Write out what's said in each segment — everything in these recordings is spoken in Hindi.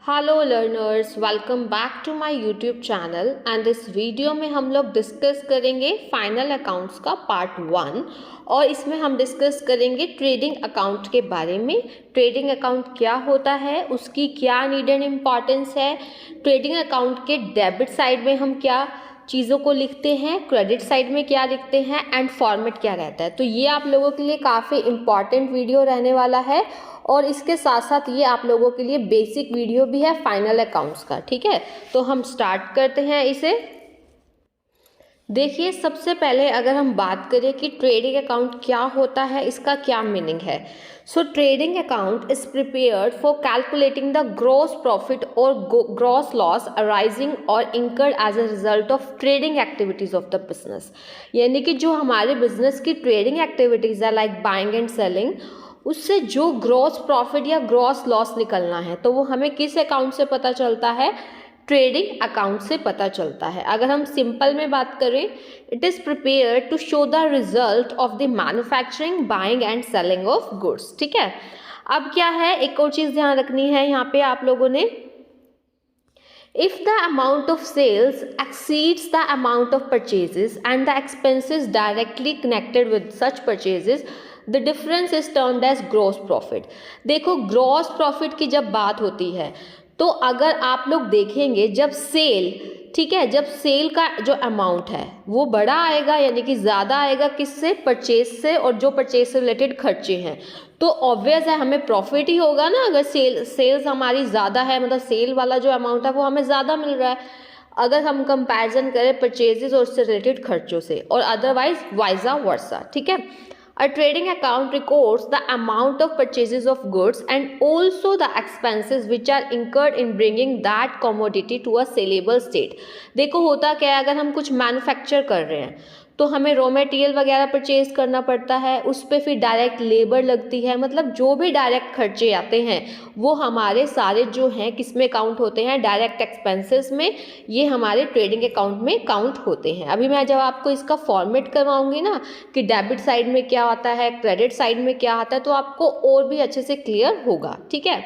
Hello learners, welcome back to my YouTube channel एंड इस वीडियो में हम लोग डिस्कस करेंगे फाइनल अकाउंट्स का पार्ट 1 और इसमें हम डिस्कस करेंगे ट्रेडिंग अकाउंट के बारे में। ट्रेडिंग अकाउंट क्या होता है, उसकी क्या नीड एंड इम्पॉर्टेंस है, ट्रेडिंग अकाउंट के डेबिट साइड में हम क्या चीज़ों को लिखते हैं, क्रेडिट साइड में क्या लिखते हैं एंड फॉर्मेट क्या रहता है। तो ये आप लोगों के लिए काफ़ी इम्पॉर्टेंट वीडियो रहने वाला है और इसके साथ साथ ये आप लोगों के लिए बेसिक वीडियो भी है फाइनल अकाउंट्स का। ठीक है, तो हम स्टार्ट करते हैं इसे। देखिए, सबसे पहले अगर हम बात करें कि ट्रेडिंग अकाउंट क्या होता है, इसका क्या मीनिंग है। So trading account is prepared for calculating the gross profit और ग्रॉस लॉस अराइजिंग और incurred as a result of trading activities of the business. यानी कि जो हमारे बिजनेस की ट्रेडिंग एक्टिविटीज है लाइक बाइंग एंड सेलिंग, उससे जो ग्रॉस प्रॉफिट या ग्रॉस लॉस निकलना है तो वो हमें किस अकाउंट से पता चलता है, ट्रेडिंग अकाउंट से पता चलता है। अगर हम सिंपल में बात करें, it is prepared to show the result of the manufacturing, buying and selling of goods. ठीक है, अब क्या है, एक और चीज़ ध्यान रखनी है यहाँ पे आप लोगों ने। If the amount of sales exceeds the amount of purchases and the expenses directly connected with such purchases, the difference is termed as gross profit। देखो, gross profit की जब बात होती है तो अगर आप लोग देखेंगे जब सेल, ठीक है, जब सेल का जो अमाउंट है वो बड़ा आएगा, यानी कि ज़्यादा आएगा किससे, परचेज से, और जो परचेज से रिलेटेड खर्चे हैं तो ऑब्वियस है हमें प्रॉफिट ही होगा ना। अगर सेल्स हमारी ज़्यादा है, मतलब सेल वाला जो अमाउंट है वो हमें ज़्यादा मिल रहा है अगर हम कंपैरिजन करें परचेजेस और उससे रिलेटेड खर्चों से, और अदरवाइज वाइजा वर्सा। ठीक है, A trading account records the amount of purchases of goods and also the expenses which are incurred in bringing that commodity to a saleable state। देखो होता क्या है, अगर हम कुछ मैन्युफैक्चर कर रहे हैं तो हमें रॉ मटेरियल वगैरह परचेज करना पड़ता है, उस पर फिर डायरेक्ट लेबर लगती है, मतलब जो भी डायरेक्ट खर्चे आते हैं वो हमारे सारे जो हैं किस में काउंट होते हैं, डायरेक्ट एक्सपेंसेस में। ये हमारे ट्रेडिंग अकाउंट में काउंट होते हैं। अभी मैं जब आपको इसका फॉर्मेट करवाऊंगी ना कि डेबिट साइड में क्या आता है, क्रेडिट साइड में क्या आता है, तो आपको और भी अच्छे से क्लियर होगा। ठीक है,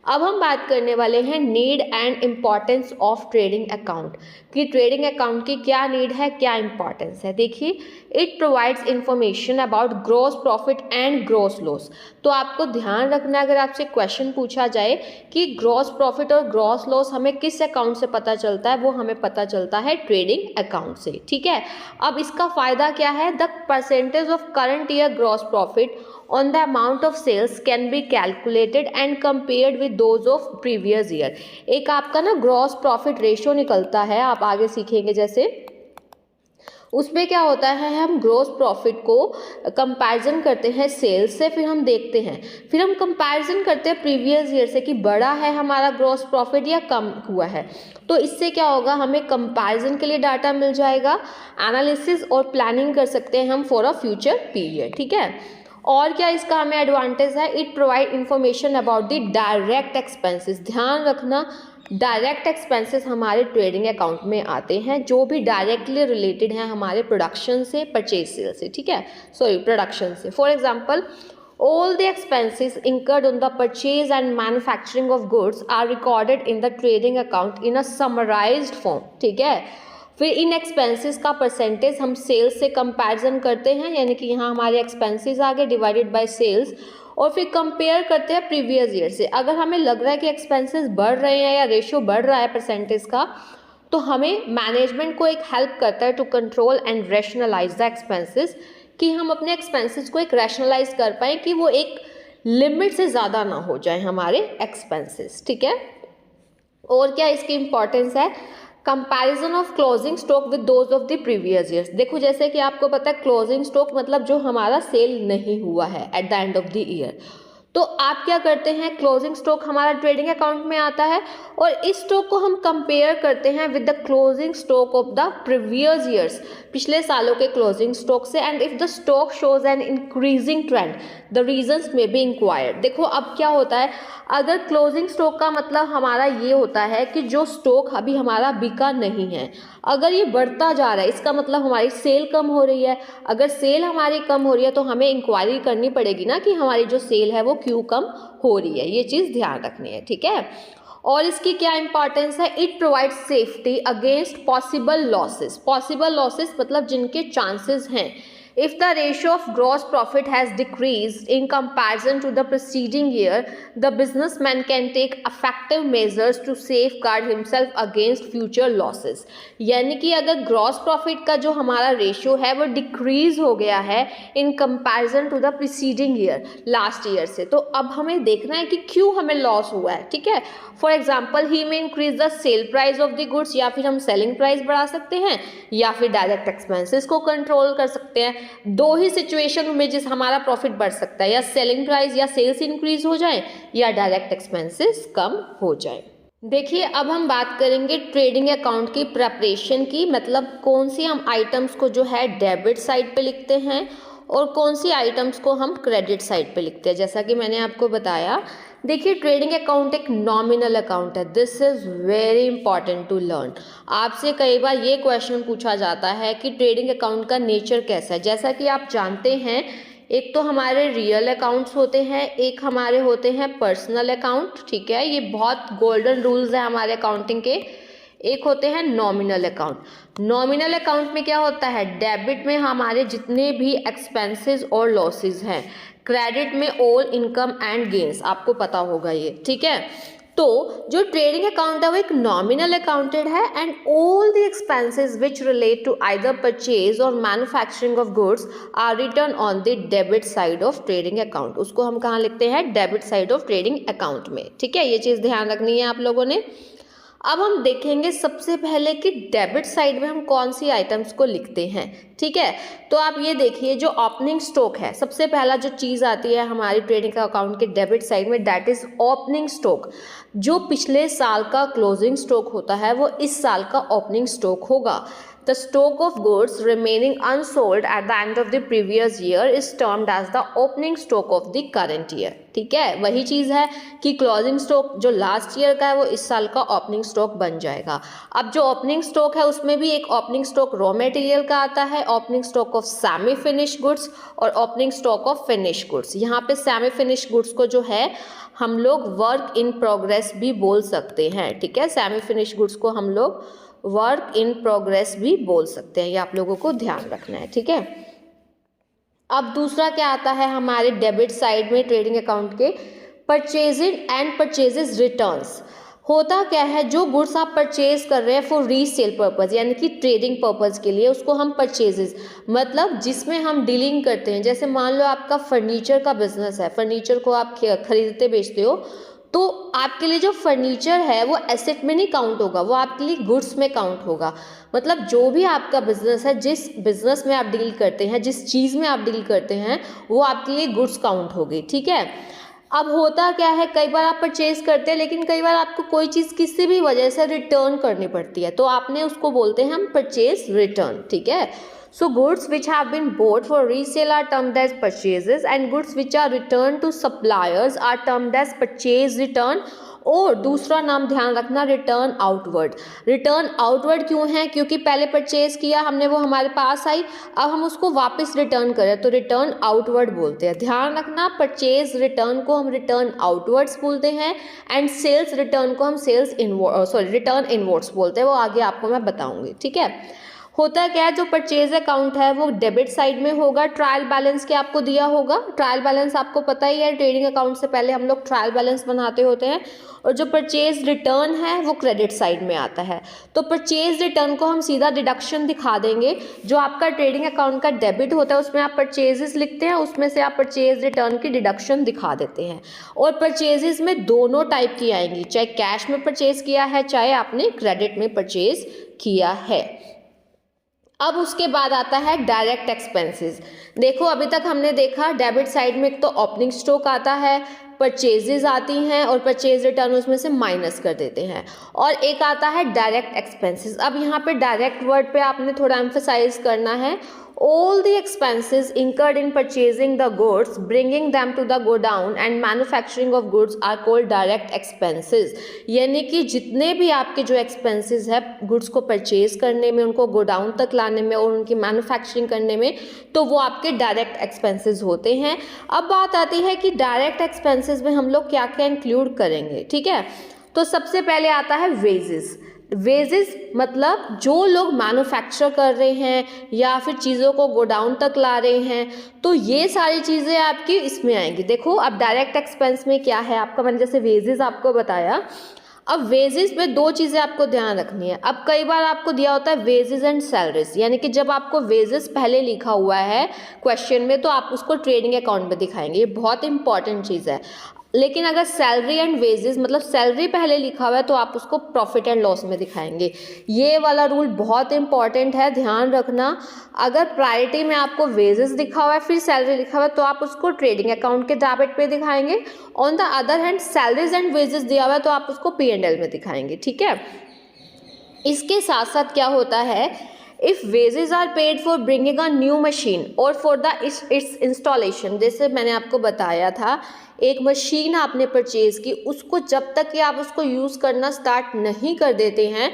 अब हम बात करने वाले हैं need and importance of trading account, कि ट्रेडिंग अकाउंट की क्या नीड है, क्या इम्पॉर्टेंस है। देखिए, it provides information about gross profit and gross loss. तो आपको ध्यान रखना, अगर आपसे क्वेश्चन पूछा जाए कि ग्रॉस प्रॉफिट और ग्रॉस लॉस हमें किस अकाउंट से पता चलता है, वो हमें पता चलता है ट्रेडिंग अकाउंट से। ठीक है, अब इसका फ़ायदा क्या है, the percentage of current year gross profit on the amount of sales can be calculated and compared with those of previous year। एक आपका ना ग्रॉस प्रॉफिट रेशियो निकलता है, आप आगे सीखेंगे जैसे उसमें क्या होता है, हम ग्रॉस प्रॉफिट को कंपैरिजन करते हैं सेल्स से, फिर हम देखते हैं, फिर हम कंपैरिजन करते हैं प्रीवियस ईयर से कि बढ़ा है हमारा ग्रॉस प्रॉफिट या कम हुआ है। तो इससे क्या होगा, हमें कंपैरिजन के लिए डाटा मिल जाएगा, एनालिसिस और प्लानिंग कर सकते हैं हम फॉर अ फ्यूचर पीरियड। ठीक है, और क्या इसका हमें एडवांटेज है, it provide information about the direct expenses. ध्यान रखना, डायरेक्ट एक्सपेंसेस हमारे ट्रेडिंग अकाउंट में आते हैं जो भी डायरेक्टली रिलेटेड हैं हमारे प्रोडक्शन से, परचेज सेल से। ठीक है, सॉरी, प्रोडक्शन से। For example, all the expenses incurred on the purchase and manufacturing of goods are recorded in the trading account in a summarized form। ठीक है, फिर इन एक्सपेंसेस का परसेंटेज हम सेल्स से कंपैरिजन करते हैं, यानी कि यहाँ हमारे एक्सपेंसेस आ गए डिवाइडेड बाय सेल्स, और फिर कंपेयर करते हैं प्रीवियस ईयर से। अगर हमें लग रहा है कि एक्सपेंसेस बढ़ रहे हैं या रेशियो बढ़ रहा है परसेंटेज का, तो हमें मैनेजमेंट को एक हेल्प करता है to control and rationalise the expenses, कि हम अपने एक्सपेंसेस को एक रैशनलाइज कर पाएँ कि वो एक लिमिट से ज़्यादा ना हो जाए हमारे एक्सपेंसेस। ठीक है, और क्या इसकी इम्पॉर्टेंस है, comparison of closing stock with those of the previous years. देखो, जैसे कि आपको पता है क्लोजिंग स्टॉक मतलब जो हमारा सेल नहीं हुआ है at the end of the year, तो आप क्या करते हैं, क्लोजिंग स्टॉक हमारा ट्रेडिंग अकाउंट में आता है और इस स्टॉक को हम कंपेयर करते हैं with the closing stock of the previous years, पिछले सालों के क्लोजिंग स्टॉक से। And if the stock shows an increasing trend, the reasons में बी इंक्वायर्ड। देखो, अब क्या होता है, अगर क्लोजिंग स्टॉक का मतलब हमारा ये होता है कि जो स्टॉक अभी हमारा बिका नहीं है, अगर ये बढ़ता जा रहा है इसका मतलब हमारी सेल कम हो रही है। अगर सेल हमारी कम हो रही है तो हमें इंक्वायरी करनी पड़ेगी ना कि हमारी जो सेल है वो क्यों कम हो रही है, ये चीज़ ध्यान रखनी है। ठीक है, और इसकी क्या इंपॉर्टेंस है, it provide safety against possible losses मतलब जिनके चांसेस हैं। If the ratio of gross profit has decreased in comparison to the preceding year, the businessman can take effective measures to safeguard himself against future losses. यानी कि अगर gross profit का जो हमारा रेशियो है वो डिक्रीज हो गया है in comparison to the preceding year, last year से, तो अब हमें देखना है कि क्यों हमें लॉस हुआ है। ठीक है, फॉर एग्जाम्पल ही में increase the sale price of the goods, या फिर हम सेलिंग प्राइस बढ़ा सकते हैं, या फिर डायरेक्ट एक्सपेंसेस को कंट्रोल कर सकते हैं। दो ही सिचुएशन में जिस हमारा प्रॉफिट बढ़ सकता है, या सेलिंग प्राइस या सेल्स इंक्रीज हो जाए या डायरेक्ट एक्सपेंसेस कम हो जाए। देखिए अब हम बात करेंगे ट्रेडिंग अकाउंट की प्रेपरेशन की, मतलब कौन सी हम आइटम्स को जो है डेबिट साइड पे लिखते हैं और कौन सी आइटम्स को हम क्रेडिट साइड पे लिखते हैं। जैसा कि मैंने आपको बताया, देखिए ट्रेडिंग अकाउंट एक नॉमिनल अकाउंट है। This is very important to learn. आपसे कई बार ये क्वेश्चन पूछा जाता है कि ट्रेडिंग अकाउंट का नेचर कैसा है। जैसा कि आप जानते हैं, एक तो हमारे रियल अकाउंट्स होते हैं, एक हमारे होते हैं पर्सनल अकाउंट। ठीक है, ये बहुत गोल्डन रूल्स हैं हमारे अकाउंटिंग के। एक होते हैं नॉमिनल अकाउंट। नॉमिनल अकाउंट में क्या होता है, डेबिट में हमारे जितने भी एक्सपेंसेस और लॉसेस हैं, क्रेडिट में ऑल इनकम एंड गेन्स, आपको पता होगा ये। ठीक है, तो जो ट्रेडिंग अकाउंट है वो एक नॉमिनल अकाउंटेड है and all the expenses which relate to either purchase और manufacturing of goods are return on the debit side of trading account. उसको हम कहाँ लिखते हैं, debit side of trading account में। ठीक है, ये चीज़ ध्यान रखनी है आप लोगों ने। अब हम देखेंगे सबसे पहले कि डेबिट साइड में हम कौन सी आइटम्स को लिखते हैं। ठीक है, तो आप ये देखिए, जो ओपनिंग स्टॉक है, सबसे पहला जो चीज़ आती है हमारी ट्रेडिंग अकाउंट के डेबिट साइड में, दैट इज ओपनिंग स्टॉक। जो पिछले साल का क्लोजिंग स्टॉक होता है वो इस साल का ओपनिंग स्टॉक होगा। The stock of goods remaining unsold at the end of the previous year is termed as the opening stock of the current year. ठीक है, वही चीज़ है कि क्लोजिंग स्टॉक जो लास्ट ईयर का है वो इस साल का ओपनिंग स्टॉक बन जाएगा। अब जो ओपनिंग स्टॉक है उसमें भी एक ओपनिंग स्टॉक रॉ मटेरियल का आता है, opening stock of semi finish goods और opening stock of finish goods. यहाँ पे सेमी फिनिश गुड्स को जो है हम लोग वर्क इन प्रोग्रेस भी बोल सकते हैं। ठीक है, सेमी फिनिश गुड्स को हम लोग वर्क इन प्रोग्रेस भी बोल सकते हैं, ये आप लोगों को ध्यान रखना है। ठीक है, अब दूसरा क्या आता है हमारे डेबिट साइड में ट्रेडिंग अकाउंट के, परचेजिंग एंड परचेजेस रिटर्न्स। होता क्या है, जो गुड्स आप परचेज कर रहे हैं फॉर रीसेल पर्पज़ यानी कि ट्रेडिंग पर्पज़ के लिए, उसको हम परचेजेस, मतलब जिसमें हम डीलिंग करते हैं। जैसे मान लो आपका फर्नीचर का बिजनेस है, फर्नीचर को आप खरीदते बेचते हो, तो आपके लिए जो फर्नीचर है वो एसेट में नहीं काउंट होगा, वो आपके लिए गुड्स में काउंट होगा। मतलब जो भी आपका बिजनेस है, जिस बिजनेस में आप डील करते हैं, जिस चीज़ में आप डील करते हैं, वो आपके लिए गुड्स काउंट होगी। ठीक है, अब होता क्या है, कई बार आप परचेज करते हैं लेकिन कई बार आपको कोई चीज़ किसी भी वजह से रिटर्न करनी पड़ती है, तो आपने उसको बोलते हैं हम परचेज रिटर्न। ठीक है, so goods which have been bought for resale are termed as purchases and goods which are returned to suppliers are termed as purchase return। और दूसरा नाम ध्यान रखना, रिटर्न आउटवर्ड। रिटर्न आउटवर्ड क्यों है, क्योंकि पहले परचेज किया हमने, वो हमारे पास आई, अब हम उसको वापस रिटर्न करें तो रिटर्न आउटवर्ड बोलते हैं। ध्यान रखना, परचेज रिटर्न को हम रिटर्न आउटवर्ड्स बोलते हैं एंड सेल्स रिटर्न को हम रिटर्न इनवर्ड्स बोलते हैं। वो आगे आपको मैं बताऊंगी। ठीक है, होता क्या है, जो परचेज अकाउंट है वो डेबिट साइड में होगा। ट्रायल बैलेंस क्या आपको दिया होगा, ट्रायल बैलेंस आपको पता ही है, ट्रेडिंग अकाउंट से पहले हम लोग ट्रायल बैलेंस बनाते होते हैं। और जो परचेज रिटर्न है वो क्रेडिट साइड में आता है। तो परचेज रिटर्न को हम सीधा डिडक्शन दिखा देंगे। जो आपका ट्रेडिंग अकाउंट का डेबिट होता है उसमें आप परचेजेस लिखते हैं, उसमें से आप परचेज रिटर्न की डिडक्शन दिखा देते हैं। और परचेजेस में दोनों टाइप की आएंगी, चाहे कैश में परचेज किया है, चाहे आपने क्रेडिट में परचेज किया है। अब उसके बाद आता है डायरेक्ट एक्सपेंसेस। देखो अभी तक हमने देखा डेबिट साइड में एक तो ओपनिंग स्टॉक आता है, परचेजेस आती हैं और परचेज रिटर्न उसमें से माइनस कर देते हैं, और एक आता है डायरेक्ट एक्सपेंसेस। अब यहाँ पे डायरेक्ट वर्ड पे आपने थोड़ा एम्फेसाइज करना है। All the expenses incurred in purchasing the goods, bringing them to the godown and manufacturing of goods are called direct expenses। यानी कि जितने भी आपके जो expenses है गुड्स को परचेज करने में, उनको गोडाउन तक लाने में और उनकी मैन्युफैक्चरिंग करने में, तो वो आपके डायरेक्ट एक्सपेंसेस होते हैं। अब बात आती है कि डायरेक्ट एक्सपेंसेस में हम लोग क्या क्या इंक्लूड करेंगे। ठीक है, तो सबसे पहले आता है वेजेस। वेजेस मतलब जो लोग मैन्युफैक्चर कर रहे हैं या फिर चीज़ों को गोडाउन तक ला रहे हैं, तो ये सारी चीज़ें आपकी इसमें आएंगी। देखो अब डायरेक्ट एक्सपेंस में क्या है आपका, मैंने जैसे वेजेस आपको बताया। अब वेजेस में दो चीज़ें आपको ध्यान रखनी है। अब कई बार आपको दिया होता है वेजेस एंड सैलरीज, यानी कि जब आपको वेजेस पहले लिखा हुआ है क्वेश्चन में तो आप उसको ट्रेडिंग अकाउंट में दिखाएंगे, ये बहुत इंपॉर्टेंट चीज़ है। लेकिन अगर सैलरी एंड वेजेस मतलब सैलरी पहले लिखा हुआ है तो आप उसको प्रॉफिट एंड लॉस में दिखाएंगे। ये वाला रूल बहुत इंपॉर्टेंट है, ध्यान रखना। अगर प्रायोरिटी में आपको वेजेस लिखा हुआ है फिर सैलरी लिखा हुआ है तो आप उसको ट्रेडिंग अकाउंट के डेबिट पे दिखाएंगे। On the other hand salaries and wages दिया हुआ है तो आप उसको P&L में दिखाएंगे, ठीक है। इसके साथ साथ क्या होता है, if wages are paid for bringing a new machine और फॉर द इट्स इंस्टॉलेशन, जैसे मैंने आपको बताया था एक मशीन आपने परचेज़ की, उसको जब तक कि आप उसको यूज़ करना स्टार्ट नहीं कर देते हैं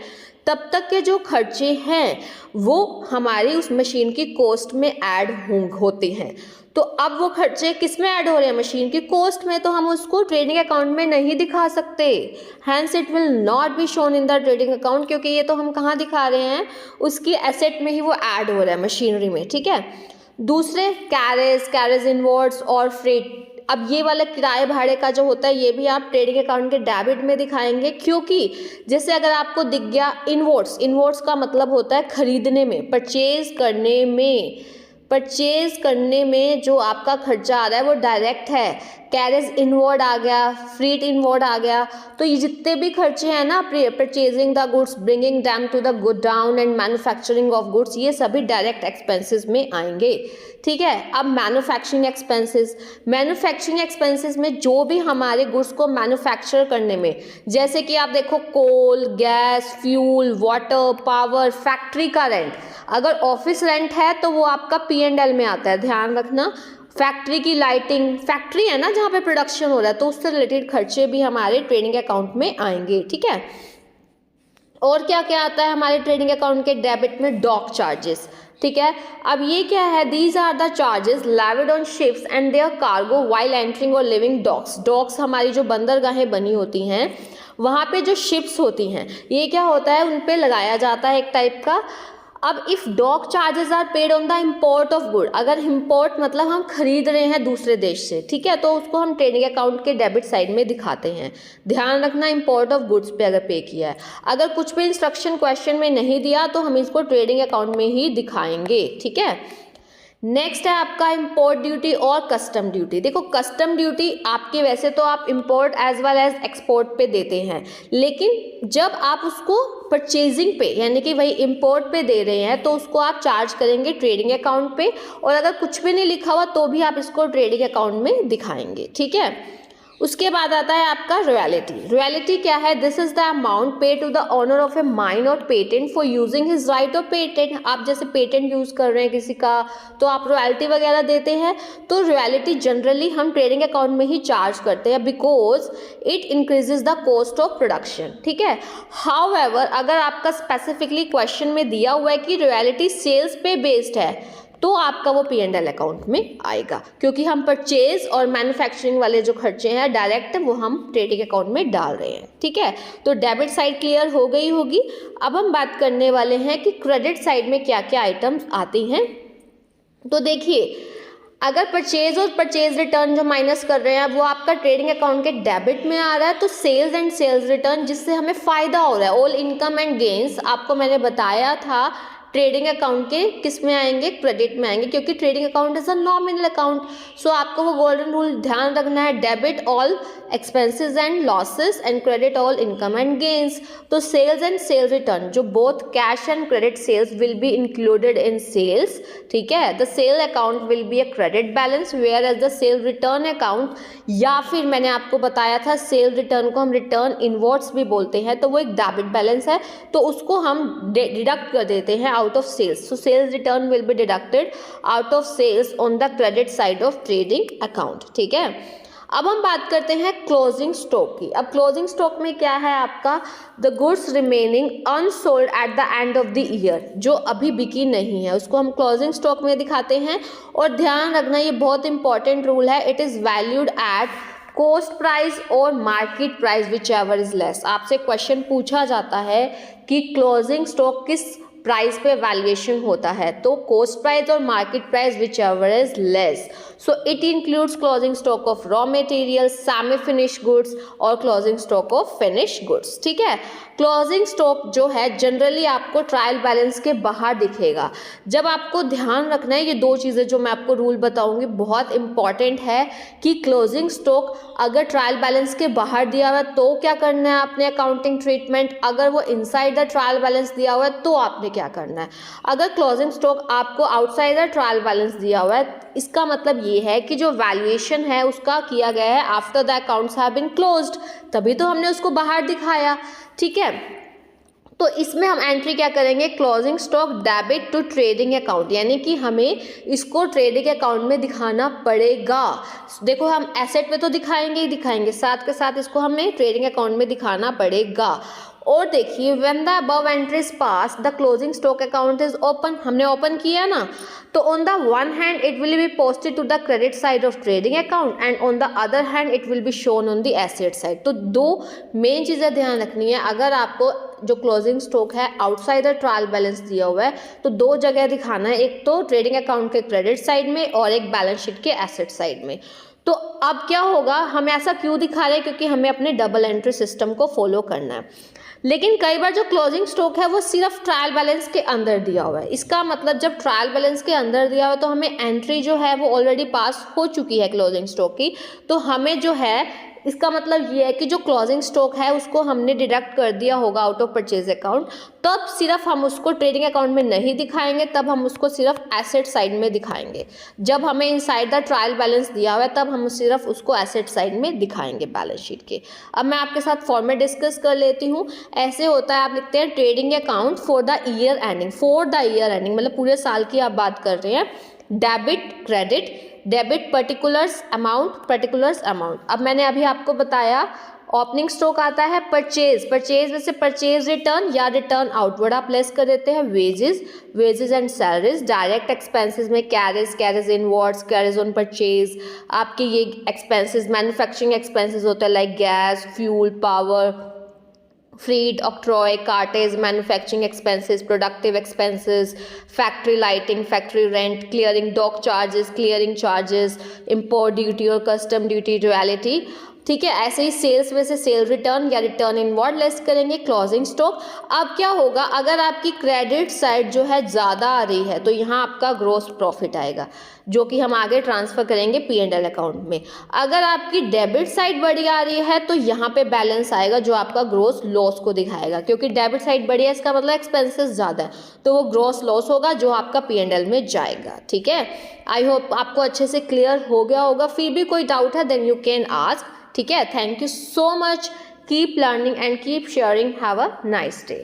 तब तक के जो खर्चे हैं वो हमारी उस मशीन की कॉस्ट में ऐड होते हैं। तो अब वो खर्चे किस में ऐड हो रहे हैं, मशीन की कॉस्ट में, तो हम उसको ट्रेडिंग अकाउंट में नहीं दिखा सकते। Hence it will not be shown in the trading account, क्योंकि ये तो हम कहाँ दिखा रहे हैं, उसकी एसेट में ही वो ऐड हो रहा है मशीनरी में, ठीक है। दूसरे कैरेज इनवर्ड्स और फ्रेट, अब ये वाला किराए भाड़े का जो होता है ये भी आप ट्रेडिंग अकाउंट के डेबिट में दिखाएंगे, क्योंकि जैसे अगर आपको दिख गया इनवर्ड्स का मतलब होता है खरीदने में, परचेज करने में जो आपका खर्चा आ रहा है वो डायरेक्ट है। कैरेज इनवर्ड आ गया, फ्रीट इनवर्ड आ गया, तो ये जितने भी खर्चे हैं ना, purchasing the goods, bringing them to the godown and manufacturing of goods, ये सभी डायरेक्ट एक्सपेंसेस में आएंगे, ठीक है। अब मैन्युफैक्चरिंग एक्सपेंसेस में जो भी हमारे गुड्स को मैन्युफैक्चर करने में, जैसे कि आप देखो coal, gas, fuel, water, power, factory का रेंट, अगर ऑफिस रेंट है तो वो आपका P&L में आता है, ध्यान रखना। फैक्ट्री की लाइटिंग, फैक्ट्री है ना जहाँ पे प्रोडक्शन हो रहा है, तो उससे रिलेटेड खर्चे भी हमारे ट्रेडिंग अकाउंट में आएंगे, ठीक है। और क्या क्या आता है हमारे ट्रेडिंग अकाउंट के डेबिट में, डॉक चार्जेस, ठीक है। अब ये क्या है, these are the charges levied on ships and their cargo while entering और लिविंग डॉक्स। डॉक्स हमारी जो बंदरगाहें बनी होती हैं, वहाँ पे जो शिप्स होती हैं, ये क्या होता है, उन पे लगाया जाता है एक टाइप का। अब if dock charges are paid on the import of good, अगर इम्पोर्ट मतलब हम खरीद रहे हैं दूसरे देश से, ठीक है, तो उसको हम ट्रेडिंग अकाउंट के डेबिट साइड में दिखाते हैं। ध्यान रखना, इम्पोर्ट ऑफ गुड्स पे अगर पे किया है, अगर कुछ भी इंस्ट्रक्शन क्वेश्चन में नहीं दिया तो हम इसको ट्रेडिंग अकाउंट में ही दिखाएंगे, ठीक है। नेक्स्ट है आपका इंपोर्ट ड्यूटी और कस्टम ड्यूटी। देखो कस्टम ड्यूटी आपकी वैसे तो आप import as well as export पे देते हैं, लेकिन जब आप उसको परचेजिंग पे यानी कि वही इंपोर्ट पे दे रहे हैं तो उसको आप चार्ज करेंगे ट्रेडिंग अकाउंट पे, और अगर कुछ भी नहीं लिखा हुआ तो भी आप इसको ट्रेडिंग अकाउंट में दिखाएंगे, ठीक है। उसके बाद आता है आपका रॉयल्टी। रॉयल्टी क्या है, this is the amount pay to the owner of a mine और patent for using his right of patent. आप जैसे पेटेंट यूज कर रहे हैं किसी का तो आप रॉयल्टी वगैरह देते हैं, तो रॉयल्टी जनरली हम ट्रेडिंग अकाउंट में ही चार्ज करते हैं because it increases the cost of production, ठीक है। हाउएवर अगर आपका स्पेसिफिकली क्वेश्चन में दिया हुआ है कि रॉयल्टी सेल्स पे बेस्ड है तो आपका वो P&L अकाउंट में आएगा, क्योंकि हम परचेज और मैन्युफैक्चरिंग वाले जो खर्चे हैं डायरेक्ट वो हम ट्रेडिंग अकाउंट में डाल रहे हैं, ठीक है। तो डेबिट साइड क्लियर हो गई होगी। अब हम बात करने वाले हैं कि क्रेडिट साइड में क्या क्या आइटम्स आती हैं। तो देखिए अगर परचेज और परचेज रिटर्न जो माइनस कर रहे हैं वो आपका ट्रेडिंग अकाउंट के डेबिट में आ रहा है, तो सेल्स एंड सेल्स रिटर्न जिससे हमें फ़ायदा हो रहा है, ऑल इनकम एंड गेंस, आपको मैंने बताया था ट्रेडिंग अकाउंट के किस में आएंगे, क्रेडिट में आएंगे, क्योंकि trading account is a nominal account. So आपको वो गोल्डन रूल ध्यान रखना है, debit all expenses and losses and credit all income and gains. तो सेल्स एंड सेल्स रिटर्न जो both cash and credit sales will be included in sales, ठीक है। The sale account will be a credit balance where as the sale return account, या फिर मैंने आपको बताया था सेल रिटर्न को हम रिटर्न इनवर्ड्स भी बोलते हैं, तो वो एक डेबिट बैलेंस है, तो उसको हम डिडक्ट कर देते हैं out of sales. So sales return will be deducted out of sales on the credit side of trading account, ठीक है। अब हम बात करते हैं क्लोजिंग स्टॉक की। अब क्लोजिंग स्टॉक में क्या है आपका, the goods remaining unsold at the end of the year, जो अभी बिकी नहीं है उसको हम क्लोजिंग स्टॉक में दिखाते हैं। और ध्यान रखना ये बहुत इंपॉर्टेंट रूल है, it is valued at cost price और market price whichever is less. आपसे क्वेश्चन पूछा जाता है कि क्लोजिंग स्टॉक किस प्राइस पे वैल्यूएशन होता है, तो कॉस्ट प्राइस और market price whichever is less. So it includes closing stock of raw material, semi finish goods और closing stock of finish goods. ठीक है, क्लोजिंग स्टॉक जो है जनरली आपको ट्रायल बैलेंस के बाहर दिखेगा। जब आपको ध्यान रखना है, ये दो चीज़ें जो मैं आपको रूल बताऊंगी बहुत इंपॉर्टेंट है कि क्लोजिंग स्टॉक अगर ट्रायल बैलेंस के बाहर दिया हुआ है तो क्या करना है आपने अकाउंटिंग ट्रीटमेंट, अगर वो इनसाइड द ट्रायल बैलेंस दिया हुआ है तो आपने क्या करना है। अगर क्लोजिंग स्टॉक आपको आउटसाइड द ट्रायल बैलेंस दिया हुआ है, इसका मतलब ये है कि जो वैल्यूएशन है उसका किया गया है after the accounts have been closed, तभी तो हमने उसको बाहर दिखाया। ठीक है, तो इसमें हम एंट्री क्या करेंगे, closing stock debit to trading account, यानी कि हमें इसको ट्रेडिंग अकाउंट में दिखाना पड़ेगा। देखो हम एसेट में तो दिखाएंगे ही दिखाएंगे, साथ के साथ इसको हमें ट्रेडिंग अकाउंट में दिखाना पड़ेगा। और देखिए when the above entry is pass the closing stock account is open, हमने ओपन किया ना, तो on the one hand it will be posted to the credit side of trading account and on the other hand it will be shown on the asset side. तो दो मेन चीज़ें ध्यान रखनी है, अगर आपको जो क्लोजिंग स्टॉक है आउटसाइड द ट्रायल बैलेंस दिया हुआ है तो दो जगह दिखाना है, एक तो ट्रेडिंग अकाउंट के क्रेडिट साइड में और एक बैलेंस शीट के एसेट साइड में। तो अब क्या होगा, हम ऐसा क्यों दिखा रहे हैं, क्योंकि हमें अपने डबल एंट्री सिस्टम को फॉलो करना है। लेकिन कई बार जो क्लोजिंग स्टॉक है वो सिर्फ ट्रायल बैलेंस के अंदर दिया हुआ है, इसका मतलब जब ट्रायल बैलेंस के अंदर दिया हुआ है तो हमें एंट्री जो है वो ऑलरेडी पास हो चुकी है क्लोजिंग स्टॉक की, तो हमें जो है इसका मतलब ये है कि जो क्लोजिंग स्टॉक है उसको हमने डिडक्ट कर दिया होगा आउट ऑफ परचेज अकाउंट, तब सिर्फ हम उसको ट्रेडिंग अकाउंट में नहीं दिखाएंगे, तब हम उसको सिर्फ एसेट साइड में दिखाएंगे। जब हमें इनसाइड द ट्रायल बैलेंस दिया हुआ है तब हम सिर्फ उसको एसेट साइड में दिखाएंगे बैलेंस शीट के। अब मैं आपके साथ फॉर्मेट डिस्कस कर लेती हूँ। ऐसे होता है, आप लिखते हैं trading account for the year ending, for the year ending मतलब पूरे साल की आप बात कर रहे हैं, debit credit, debit particulars amount. अब मैंने अभी आपको बताया ओपनिंग स्टॉक आता है परचेज में से परचेज रिटर्न या रिटर्न आउटवर्ड आप लेस कर देते हैं wages and salaries. Direct expenses में carriage inwards, carriage on purchase, आपके ये एक्सपेंसेस मैन्युफैक्चरिंग एक्सपेंसेस होते हैं like gas, fuel, power, freight, octroi, cartage, manufacturing expenses, productive expenses, factory lighting, factory rent, clearing dock charges, clearing charges, import duty और कस्टम ड्यूटी, रॉयल्टी। ठीक है, ऐसे ही सेल्स में से सेल रिटर्न या रिटर्न इनवर्ड लेस करेंगे क्लोजिंग स्टॉक। अब क्या होगा, अगर आपकी क्रेडिट साइड जो है ज़्यादा आ रही है तो यहाँ आपका ग्रॉस प्रॉफिट आएगा जो कि हम आगे ट्रांसफ़र करेंगे P&L अकाउंट में। अगर आपकी डेबिट साइड बड़ी आ रही है तो यहाँ पे बैलेंस आएगा जो आपका ग्रॉस लॉस को दिखाएगा, क्योंकि डेबिट साइड बड़ी है इसका मतलब एक्सपेंसेस ज़्यादा है, तो वो ग्रॉस लॉस होगा जो आपका P&L में जाएगा। ठीक है, आई होप आपको अच्छे से क्लियर हो गया होगा। फिर भी कोई डाउट है देन यू कैन आस्क। ठीक है, thank you so much, keep learning and keep sharing, have a nice day.